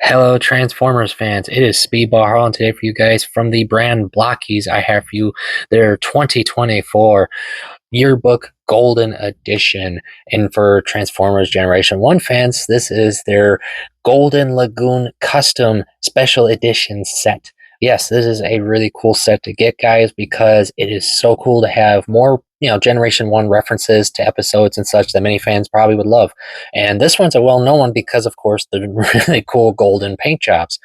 Hello, Transformers fans. It is Speedball Harlan today for you guys from the brand Blokees. I have for you their 2024 Yearbook Golden Edition. And for Transformers Generation 1 fans, this is their Golden Lagoon Custom Special Edition set. Yes, this is a really cool set to get, guys, because it is so cool to have more, Generation 1 references to episodes and such that many fans probably would love. And this one's a well-known one because, of course, the really cool golden paint jobs.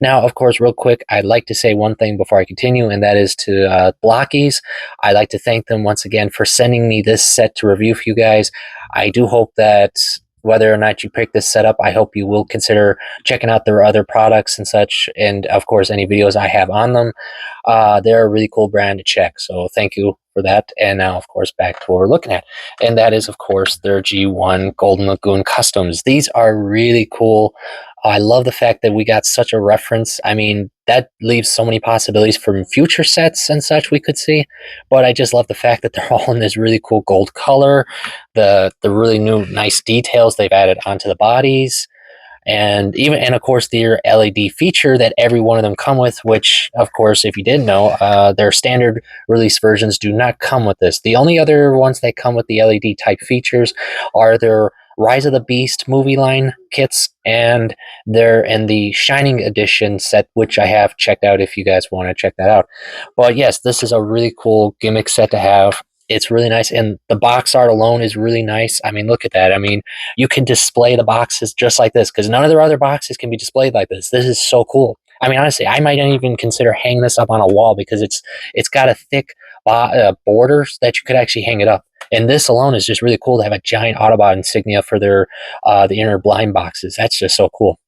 Now, of course, real quick, I'd like to say one thing before I continue, and that is to Blokees. I'd like to thank them once again for sending me this set to review for you guys. I do hope that whether or not you pick this setup, I hope you will consider checking out their other products and such, and of course any videos I have on them. They're a really cool brand to check, so thank you for that. And now, of course, back to what we're looking at, and that is, of course, their G1 Golden Lagoon Customs. These are really cool. I love the fact that we got such a reference. I mean, that leaves so many possibilities for future sets and such we could see, but I just love the fact that they're all in this really cool gold color, the really new nice details they've added onto the bodies, and of course their LED feature that every one of them come with, which, of course, if you didn't know, their standard release versions do not come with this. The only other ones that come with the LED type features are their Rise of the Beast movie line kits, and they're in the Shining Edition set, which I have checked out if you guys want to check that out. But yes, this is a really cool gimmick set to have. It's really nice, and the box art alone is really nice. I mean, look at that. I mean, you can display the boxes just like this, because none of their other boxes can be displayed like this. This is so cool. I mean, honestly, I might even consider hanging this up on a wall because it's got a thick borders that you could actually hang it up. And this alone is just really cool to have a giant Autobot insignia for their the inner blind boxes. That's just so cool.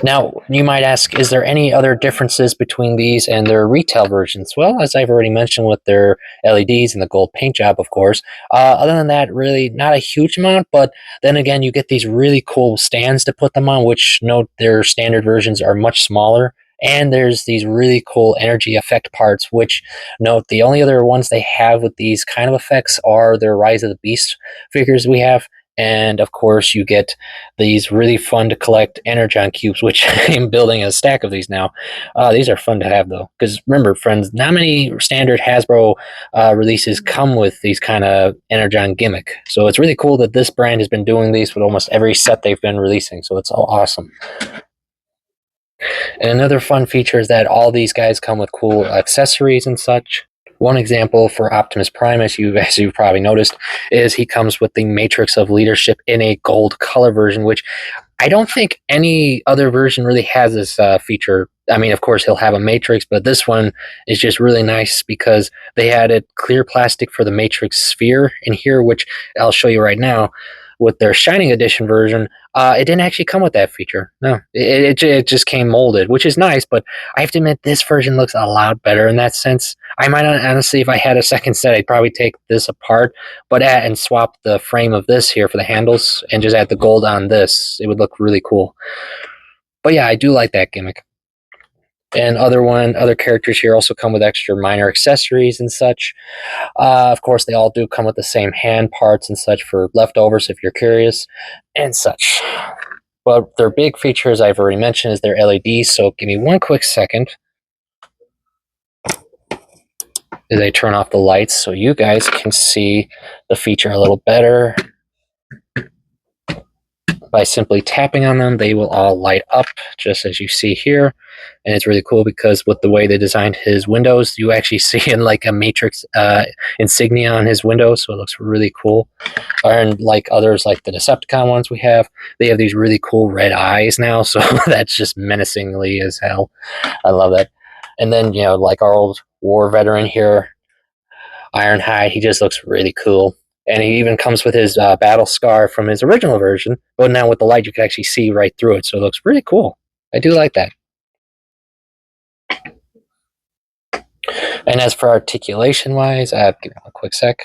Now, you might ask, is there any other differences between these and their retail versions? Well, as I've already mentioned with their LEDs and the gold paint job, of course. Other than that, really not a huge amount, but then again, you get these really cool stands to put them on, which note their standard versions are much smaller. And there's these really cool energy effect parts, which note the only other ones they have with these kind of effects are their Rise of the Beast figures we have. And of course, you get these really fun to collect Energon cubes, which I'm building a stack of these now. These are fun to have, though, because remember, friends, not many standard Hasbro releases come with these kind of Energon gimmick. So it's really cool that this brand has been doing these with almost every set they've been releasing. So it's all awesome. And another fun feature is that all these guys come with cool accessories and such. One example for Optimus Prime, as you've probably noticed, is he comes with the Matrix of Leadership in a gold color version, which I don't think any other version really has this feature. I mean, of course, he'll have a Matrix, but this one is just really nice because they added clear plastic for the Matrix sphere in here, which I'll show you right now. With their Shining Edition version, it didn't actually come with that feature. No, it just came molded, which is nice, but I have to admit this version looks a lot better in that sense. I might honestly, if I had a second set, I'd probably take this apart, but add and swap the frame of this here for the handles and just add the gold on this. It would look really cool. But yeah, I do like that gimmick. And other characters here also come with extra minor accessories and such. Of course, they all do come with the same hand parts and such for leftovers if you're curious, and such. But their big features I've already mentioned is their LEDs, so give me one quick second as I turn off the lights so you guys can see the feature a little better. By simply tapping on them, they will all light up just as you see here. And it's really cool because with the way they designed his windows, you actually see in like a Matrix insignia on his windows, so it looks really cool. And like others, like the Decepticon ones we have, they have these really cool red eyes now, so that's just menacingly as hell. I love that. And then, like our old war veteran here, Ironhide, he just looks really cool. And he even comes with his battle scar from his original version, but now with the light, you can actually see right through it, so it looks really cool. I do like that. And as for articulation-wise, give me a quick sec.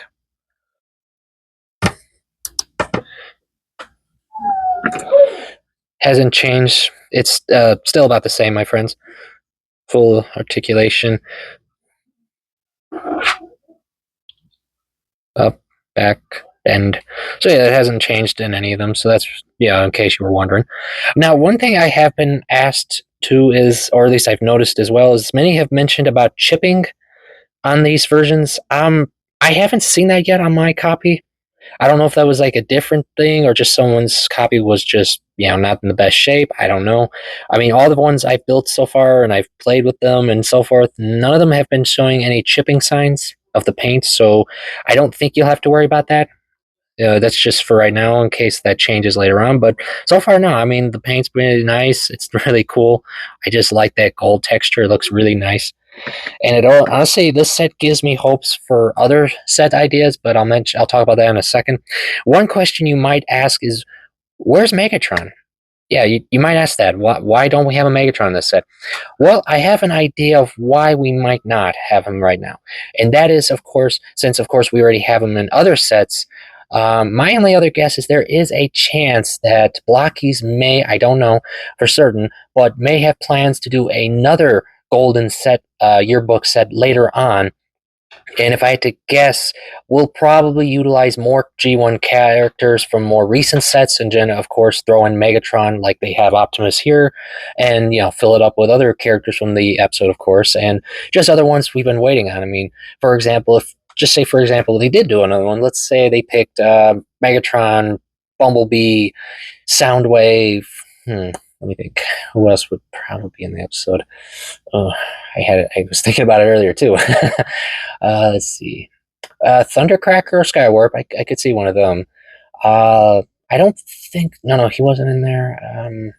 Hasn't changed. It's still about the same, my friends. Full articulation. Up, back, And so yeah, it hasn't changed in any of them. So that's, yeah, in case you were wondering. Now, one thing I have been asked to is, or at least I've noticed as well, is many have mentioned about chipping on these versions. I haven't seen that yet on my copy. I don't know if that was like a different thing or just someone's copy was just, not in the best shape. I don't know. I mean, all the ones I've built so far and I've played with them and so forth, none of them have been showing any chipping signs of the paint. So I don't think you'll have to worry about that. That's just for right now in case that changes later on. But so far, no. I mean, the paint's really nice. It's really cool. I just like that gold texture. It looks really nice. And honestly, this set gives me hopes for other set ideas, but I'll talk about that in a second. One question you might ask is, where's Megatron? Yeah, you might ask that. Why don't we have a Megatron in this set? Well, I have an idea of why we might not have him right now. And that is, of course, since, of course, we already have him in other sets, my only other guess is there is a chance that Blokees may, I don't know for certain, but may have plans to do another golden set, yearbook set later on. And if I had to guess, we'll probably utilize more G1 characters from more recent sets, and then, of course, throw in Megatron like they have Optimus here, and fill it up with other characters from the episode, of course, and just other ones we've been waiting on. I mean, for example, for example, they did do another one. Let's say they picked Megatron, Bumblebee, Soundwave. Let me think. Who else would probably be in the episode? Oh, I was thinking about it earlier too. Let's see. Thundercracker or Skywarp. I could see one of them. I don't think. No, he wasn't in there.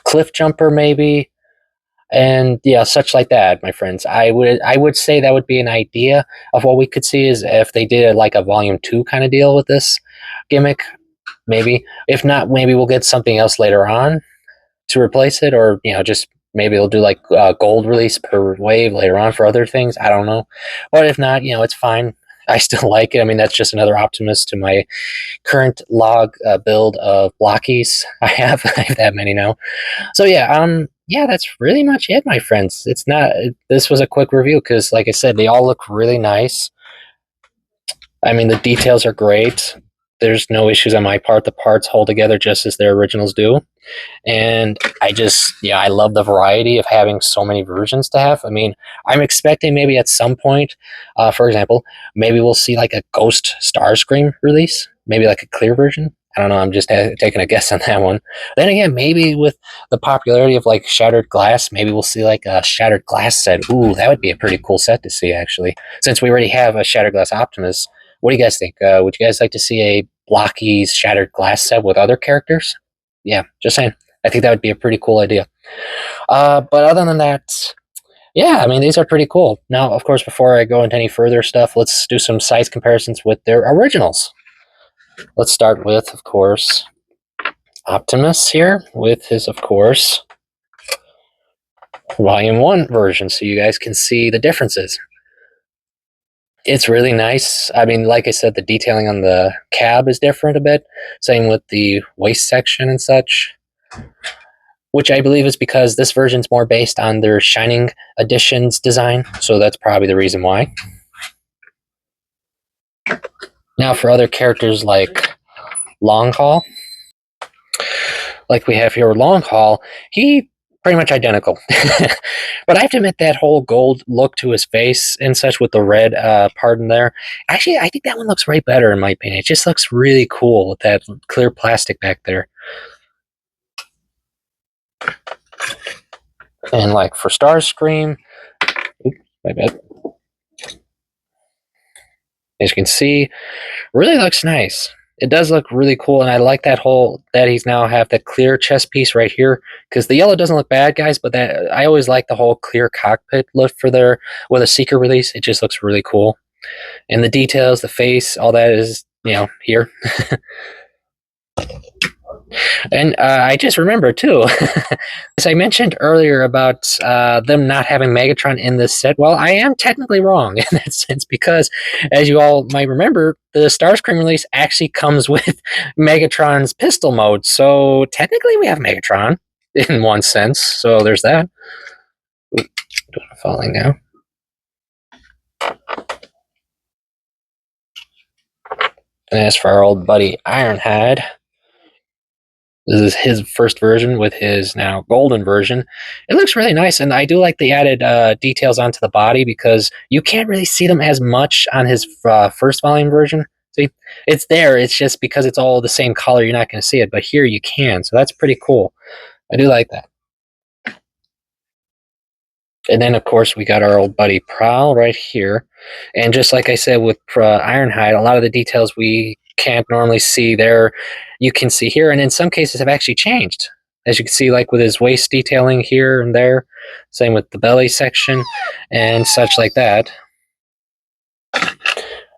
Cliff Jumper maybe, and yeah, such like that, my friends. I would say that would be an idea of what we could see is if they did like a volume 2 kind of deal with this gimmick. Maybe if not, maybe we'll get something else later on to replace it, or just maybe they'll do like gold release per wave later on for other things. I don't know, but if not, it's fine. I still like it. I mean, that's just another Optimus to my current log build of Blokees. I have that many now. So yeah, that's really much it, my friends. It's not. This was a quick review because, like I said, they all look really nice. I mean, the details are great. There's no issues on my part. The parts hold together just as their originals do. And I love the variety of having so many versions to have. I mean, I'm expecting maybe at some point, for example, maybe we'll see like a Ghost Starscream release, maybe like a clear version. I don't know. I'm just taking a guess on that one. Then again, maybe with the popularity of like Shattered Glass, maybe we'll see like a Shattered Glass set. Ooh, that would be a pretty cool set to see, actually. Since we already have a Shattered Glass Optimus, what do you guys think? Would you guys like to see a Blokees Shattered Glass set with other characters? Yeah, just saying. I think that would be a pretty cool idea. But other than that, yeah, I mean, these are pretty cool. Now, of course, before I go into any further stuff, let's do some size comparisons with their originals. Let's start with, of course, Optimus here with his, of course, Volume 1 version, so you guys can see the differences. It's really nice. I mean, like I said, the detailing on the cab is different a bit. Same with the waist section and such, which I believe is because this version's more based on their Shining Editions design, so that's probably the reason why. Now, for other characters like Long Haul, like we have here, Long Haul, he pretty much identical. But I have to admit that whole gold look to his face and such with the red part in there, actually, I think that one looks way better in my opinion. It just looks really cool with that clear plastic back there. And like for Starscream, oops, my bad. As you can see, really looks nice. It does look really cool, and I like that he's now have that clear chest piece right here, because the yellow doesn't look bad, guys, but that I always like the whole clear cockpit look for their with a Seeker release. It just looks really cool, and the details, the face, all that is here. And I just remembered too, as I mentioned earlier about them not having Megatron in this set. Well, I am technically wrong in that sense because, as you all might remember, the Starscream release actually comes with Megatron's pistol mode. So technically, we have Megatron in one sense. So there's that. Ooh, falling now. And as for our old buddy Ironhide, this is his first version with his now golden version. It looks really nice, and I do like the added details onto the body because you can't really see them as much on his first volume version. See, it's there. It's just because it's all the same color, you're not going to see it. But here you can, so that's pretty cool. I do like that. And then, of course, we got our old buddy Prowl right here. And just like I said with Ironhide, a lot of the details we can't normally see there, you can see here. And in some cases have actually changed. As you can see, like with his waist detailing here and there. Same with the belly section and such like that.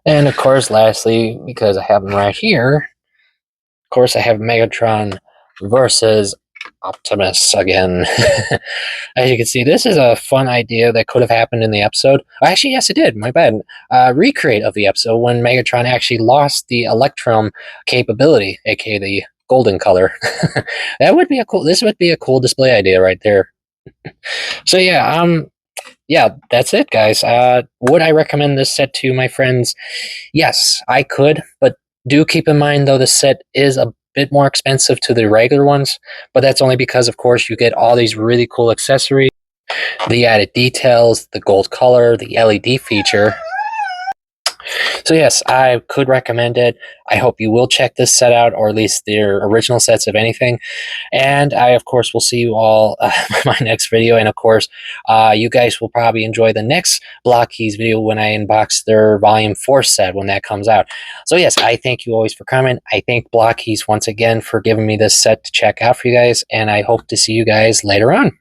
And, of course, lastly, because I have him right here, of course, I have Megatron versus Optimus again. As you can see, this is a fun idea that could have happened in the episode. Actually, yes, it did. My bad. Recreate of the episode when Megatron actually lost the Electrum capability, aka the golden color. That would be a cool. This would be a cool display idea right there. So yeah, that's it, guys. Would I recommend this set to my friends? Yes, I could, but do keep in mind though the set is a bit more expensive to the regular ones, but that's only because, of course, you get all these really cool accessories, the added details, the gold color, the LED feature. So yes, I could recommend it. I hope you will check this set out, or at least their original sets, if anything. And I, of course, will see you all in my next video. And of course, you guys will probably enjoy the next Blokees video when I unbox their Volume 4 set when that comes out. So yes, I thank you always for coming. I thank Blokees once again for giving me this set to check out for you guys. And I hope to see you guys later on.